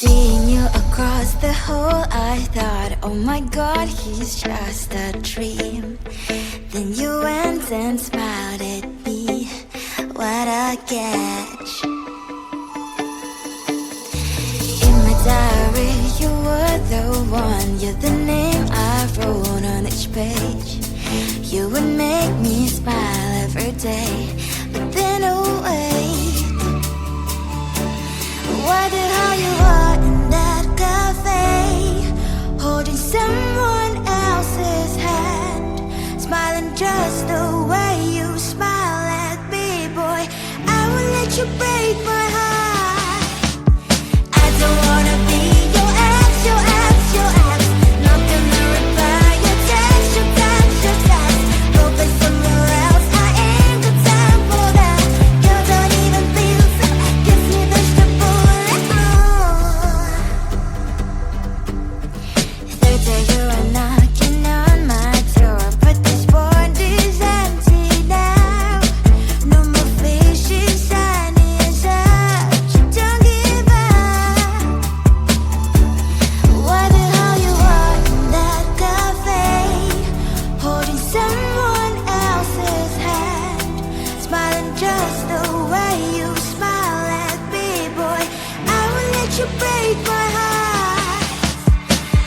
Seeing you across the hall, I thought, oh my god, he's just a dream. Then you went and smiled at me, what a catch. In my diary, you were the one, you're the name I wrote on each page. You would make me smile every day, but then oh wait, why the hell you are in that cafe, holding someone else's hand, smiling just the way you smile at me, boy. I will let you break my heart. I don't wanna be your ex, your ex, your ex. Not gonna reply your text, your text, your text. Go play somewhere else, I ain't got time for that. You don't even feel so, kiss me vegetable. Third day you are knocking on my door, but this board is empty now. No more faces shining as up, you don't give up. Why the hell you are in that cafe, holding someone else's hand, smiling just the way you smile at me, boy. I will let you break my heart.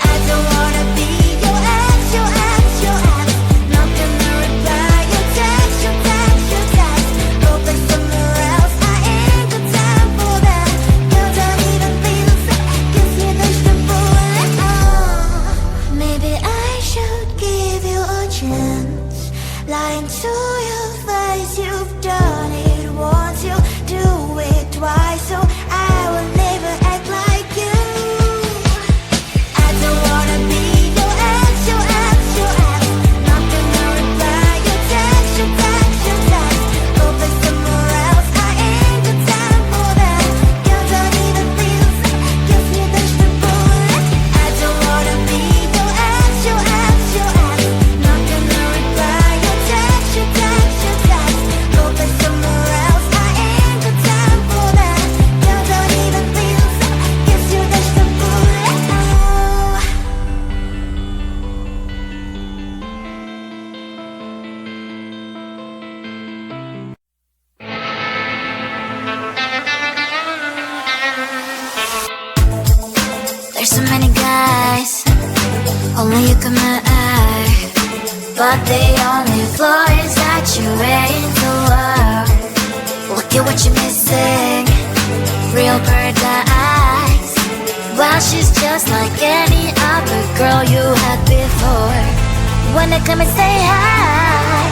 I don't wanna be your ex, your ex, your ex. Not gonna reply your text, your text, your text. Go play somewhere else, I ain't got time for that. You don't even feel so, kiss me vegetable. Maybe I should give you a chance. Lying to your face, you've done it once, you do it twice, so I will never act like you. I don't wanna be your ex, your ex, your ex. Not gonna reply your text, your text, your text. Go play somewhere else, I ain't got time for that. You don't even feel so, kiss me vegetable. I don't wanna be your ex, your ex, your ex. Not gonna reply your text, your text, your text. Go play somewhere else, I ain't got time for that. You don't even feel so, kiss you vegetable. There's so many guys, only you come my eye, but the only flaw is that you ain't the one. Look at what you're missing, real bird eyes. Well, she's just like any other girl you had before. Wanna come and say hi,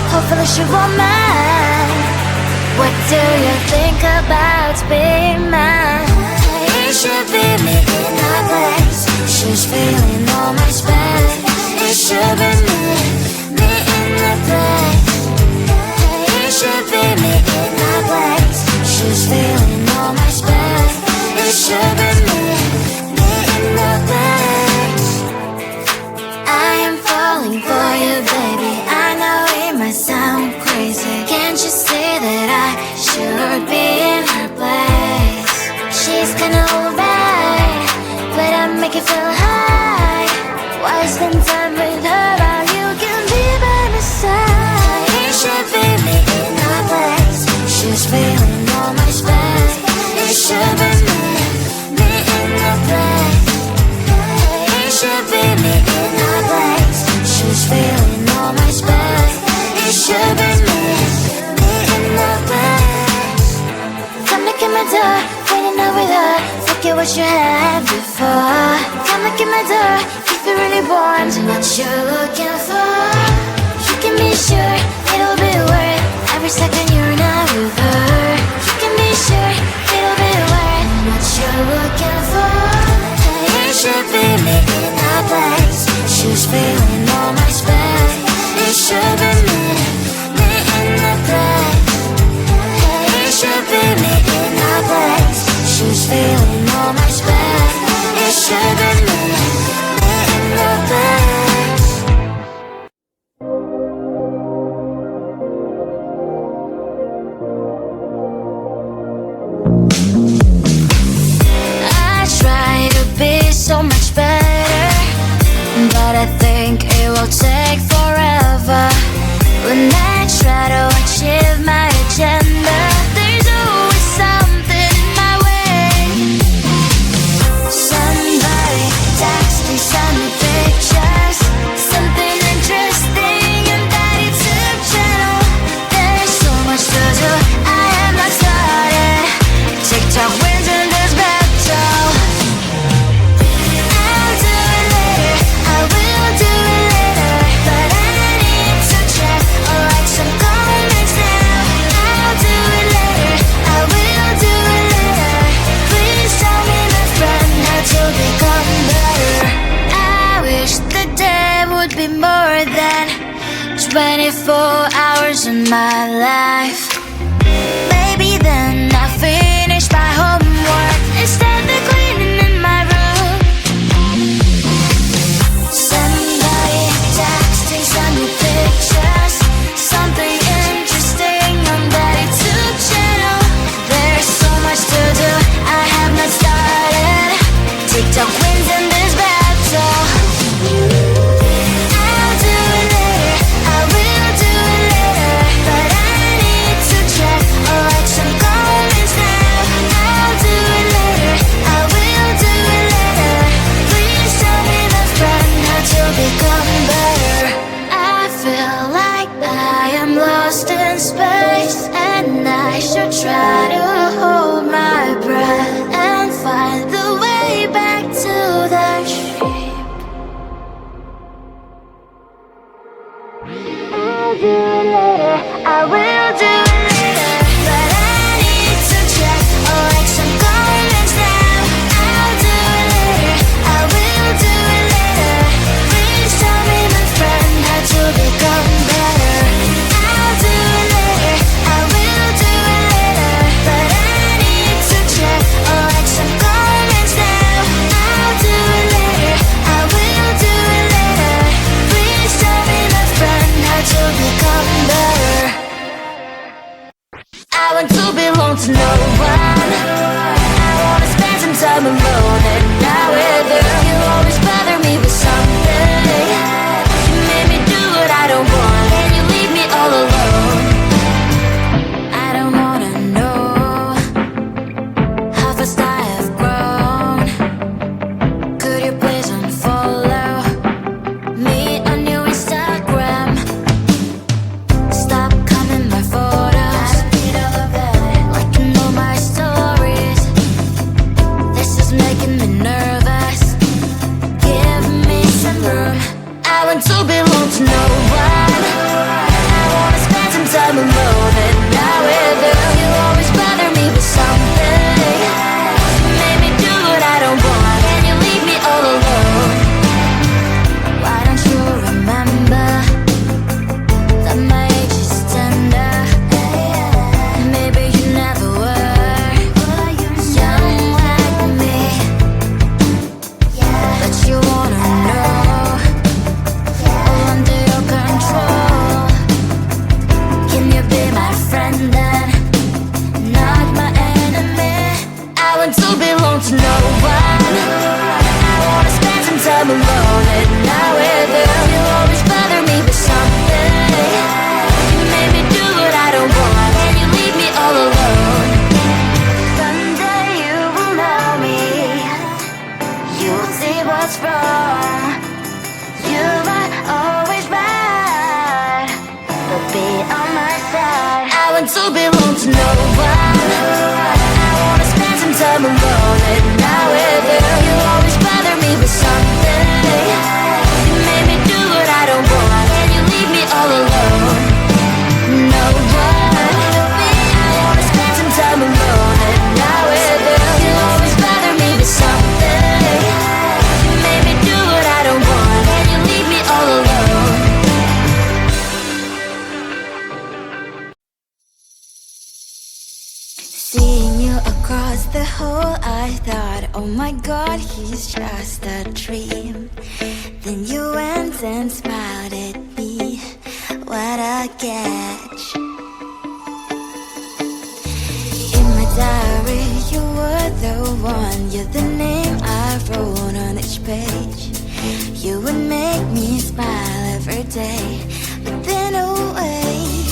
hopefully she won't mind. What do you think about being mine? It should be me in my place, she's feeling all my space. It should be me in the place. It should be me in my place, she's feeling all my space. It should be me in the place. I am falling for you, baby. I know it might sound crazy. Can't you see that I should be in her place? She's kinda alright, but I make you feel high. Why spend time with her while you can be by my side? It should be me in my place, she's feeling all my space. It should be me in the place. It should be me in my place, she's feeling all my space. It should be me in the place. Come knock at my door, waiting out with her. Forget what you had before. Come knock at my door if you really want what you're looking for. You can be sure it'll be worth every second you're not with her. You can be sure it'll be worth what you're looking for. It should be me in that place, she's feeling all my space. It should be me in the place. It should be me in that place, she's feeling all my space. It should be me in the place. try to achieve my agenda, there's always something in my way. Somebody text me, send me pictures, something interesting on that YouTube channel. There's so much to do, I am not started. TikTok wins in this battle. I'll do it later, I will do it later, but I need to check or like some comments now. I'll do it later, I will do it later. Please tell me, my friend, how to become better. I wish the day would be more than 24 hours in my life. Maybe then I finish my homework and start the cleaning in my room. Somebody texting, send me pictures, something interesting on that YouTube channel. There's so much to do, I have not started. TikTok wins in this battle. I'll do it later, I will do it later, but I need to check or like some comments now. I'll do it later, I will do it later. Please tell me, my friend, how to become better. I feel like I am lost in space, and I should try to hold my breath and find the way back to the ship. I'll do it later, I will do it later, but I need to check or like some comments now. I'll do it later, I will do it later. Please tell me, my friend, how to become better. I'll do it later, I will do it later, but I need to check or like some comments now. I'll do it later, I will do it later. Please tell me, my friend, how to become better. I want to belong to no one. I wanna spend some time alone and not with you. You always bother me with something. You made me do what I don't want, and you leave me all alone. I don't wanna know how fast I have grown. Could you please unfollow me on your Instagram? Stop coming my photos, liking all my stories. This is making me nervous. Give me some room. I want to belong to no one. I wanna spend some time alone and not with you. You always bother me with something. You made me do what I don't want, and you leave me all alone. Why don't you remember that my age is tender? Maybe you never were young like me, but you wanna know all under your control. Can you be my friend then, not my enemy? I want to belong to no one. I wanna spend some time alone and not with you. You always bother me with something. You made me do what I don't want, and you leave me all alone. Someday you will know me, you will see what's wrong. You are always right, but be on my side. I want to belong to no one. I wanna spend some time alone and not with you. You always bother me with something. You made me do what I don't want, and you leave me all alone. No one. I wanna spend some time alone and not with you. You always bother me with something. You made me do what I don't want, and you leave me all alone. Seeing you across the hall, I thought, oh my God, he's just a dream. Then you went and smiled at me. What a catch. In my diary, you were the one. You're the name I wrote on each page. You would make me smile every day. But then, oh wait,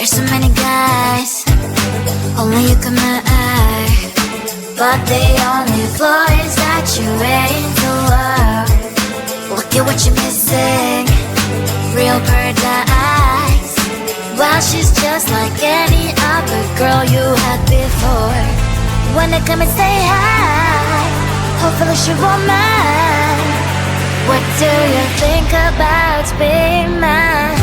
There's so many guys, only you come my eye, but the only flaw is that you're into love. Look at what you're missing, real paradise. Well, she's just like any other girl you had before. Wanna come and say hi, hopefully she won't mind. What do you think about being mine?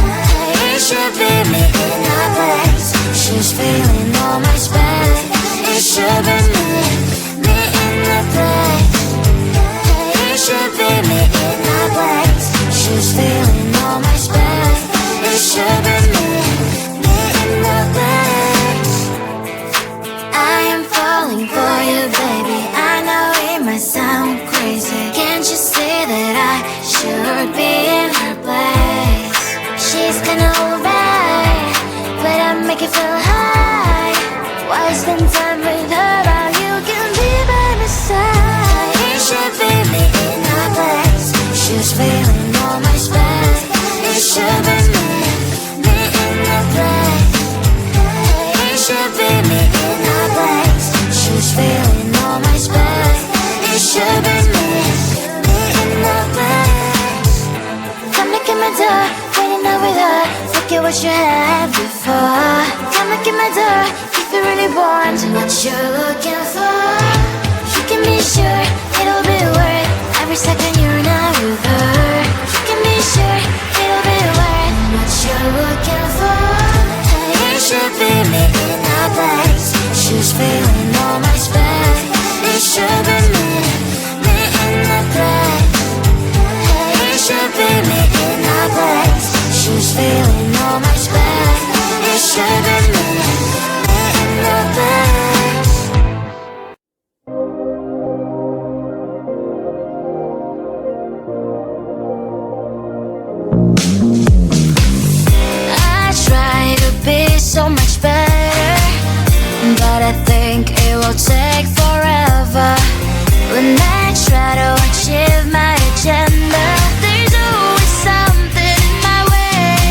It should be me in her place. She's feeling all my space. It should be me in the place. It should be me in her place. She's feeling all my space. It should be me in the place. I am falling for you, baby. I know it might sound crazy. Can't you see that I should be in her place? She's kinda alright, but I make it feel high. Why spend time with her while you can be by my side? It should be me in her place. She's feeling all my space. It should be me in the place. It should be me in her place. She's feeling all my space. It should be me in the place. Come look at my door, waiting out with her. Forget what you had before. Come look at my door, if you really want what you're looking for. You can be sure it'll be worth every second you're not with her. You can be sure it'll be worth what you're looking for. It should be me in her place. She's feeling all my space. It should be me in the place. It should be me in her place. She's feeling all my space. It should be me in the place. I try to be so much better, but I think it will take forever. When I try to achieve my agenda, there's always something in my way.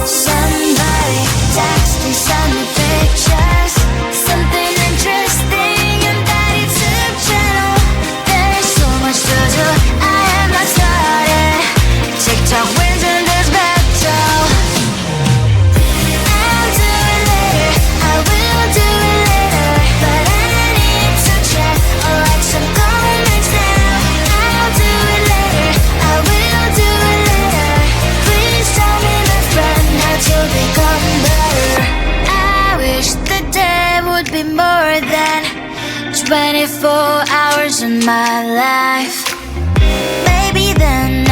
Somebody text me, send me pictures, something interesting, and that YouTube channel. There's so much to do, I have not started. TikTok wins in this battle. I'll do it later, I will do it later, but I need to check or like some comments now. I'll do it later, I will do it later. Please tell me, my friend, how to become better. I wish the day would be more than 24 hours in my life. Maybe then